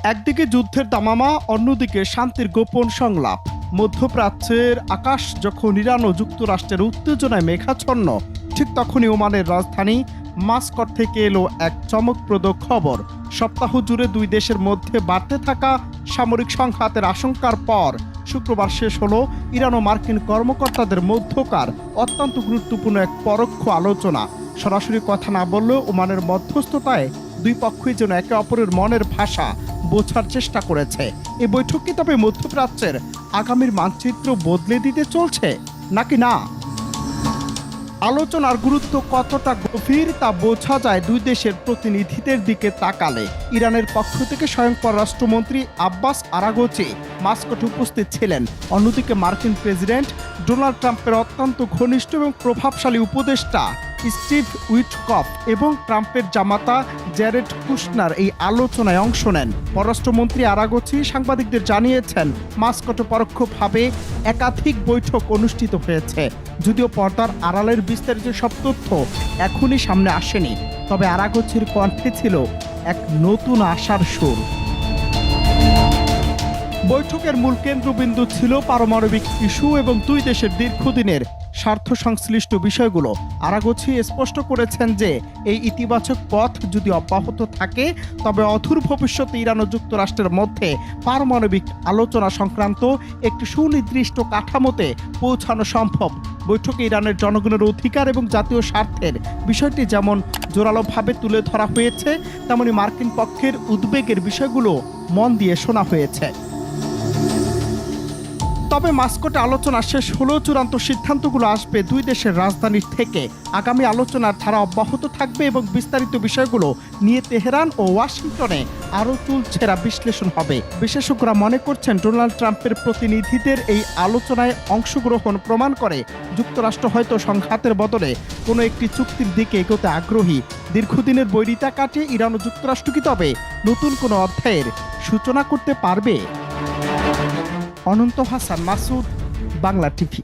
একদিকে যুদ্ধের দামামা, অন্যদিকে শান্তির গোপন সংলাপ। মধ্যপ্রাচ্যের আকাশ যখন ইরান ও যুক্তরাষ্ট্রের উত্তেজনায় মেঘাচ্ছন্ন, ঠিক তখনই ওমানের রাজধানী মাস্কট থেকে এলো এক চমকপ্রদ খবর। সপ্তাহ জুড়ে দুই দেশের মধ্যে বাড়তে থাকা সামরিক সংঘাতের আশঙ্কার পর শুক্রবার শেষ হলো ইরান ও মার্কিন কর্মকর্তাদের মধ্যকার অত্যন্ত গুরুত্বপূর্ণ এক পরোক্ষ আলোচনা। সরাসরি কথা না বললেও ওমানের মধ্যস্থতায় দুই পক্ষই যেন একে অপরের মনের ভাষা বোঝার চেষ্টা করেছে। এই বৈঠক কি তবে মধ্যপ্রাচ্যের আগামীর মানচিত্র বদলে দিতে চলছে নাকি না? আলোচনার গুরুত্ব কতটা গভীর তা বোঝা যায় দুই দেশের প্রতিনিধিদের দিকে তাকালে। ইরানের পক্ষ থেকে স্বয়ং পররাষ্ট্রমন্ত্রী আব্বাস আরাগচি মাস্কটে উপস্থিত ছিলেন। অন্যদিকে মার্কিন প্রেসিডেন্ট ডোনাল্ড ট্রাম্পের অত্যন্ত ঘনিষ্ঠ এবং প্রভাবশালী উপদেষ্টা স্টিভ উইটকফ এবং ট্রাম্পের জামাতা জ্যারেড কুশনার এই আলোচনায় অংশ নেন। পররাষ্ট্রমন্ত্রী আরাগচি সাংবাদিকদের জানিয়েছেন, মাস্কটে পরোক্ষভাবে একাধিক বৈঠক অনুষ্ঠিত হয়েছে। যদিও পর্দার আড়ালের বিস্তারিত সব তথ্য এখনই সামনে আসেনি, তবে আরাগচির কণ্ঠে ছিল এক নতুন আশার সুর। বৈঠকের মূল কেন্দ্রবিন্দু ছিল পারমাণবিক ইস্যু এবং দুই দেশের দীর্ঘদিনের স্বার্থ সংশ্লিষ্ট বিষয়গুলো। আরাগচি স্পষ্ট করেছেন যে এই ইতিবাচক পথ যদি অব্যাহত থাকে তবে অদূর ভবিষ্যতে ইরান ও যুক্তরাষ্ট্রের মধ্যে পারমাণবিক আলোচনা সংক্রান্ত একটি সুনির্দিষ্ট কাঠামোতে পৌঁছানো সম্ভব। বৈঠকে ইরানের জনগণের অধিকার এবং জাতীয় স্বার্থের বিষয়টি যেমন জোরালোভাবে তুলে ধরা হয়েছে, তেমনি মার্কিন পক্ষের উদ্বেগের বিষয়গুলো মন দিয়ে শোনা হয়েছে। তবে মাস্কটে আলোচনা শেষ হলেও চূড়ান্ত সিদ্ধান্তগুলো আসবে দুই দেশের রাজধানীর থেকে। আগামী আলোচনার ধারা অব্যাহত থাকবে এবং বিস্তারিত বিষয়গুলো নিয়ে তেহরান ও ওয়াশিংটনে আরও চুলছেরা বিশ্লেষণ হবে। বিশেষজ্ঞরা মনে করছেন, ডোনাল্ড ট্রাম্পের প্রতিনিধিদের এই আলোচনায় অংশগ্রহণ প্রমাণ করে যুক্তরাষ্ট্র হয়তো সংঘাতের বদলে কোনো একটি চুক্তির দিকে এগোতে আগ্রহী। দীর্ঘদিনের বৈরিতা কাটিয়ে ইরান ও যুক্তরাষ্ট্র কি তবে নতুন কোনো অধ্যায়ের সূচনা করতে পারবে? অনন্ত হাসান মাসুদ, বাংলা টিভি।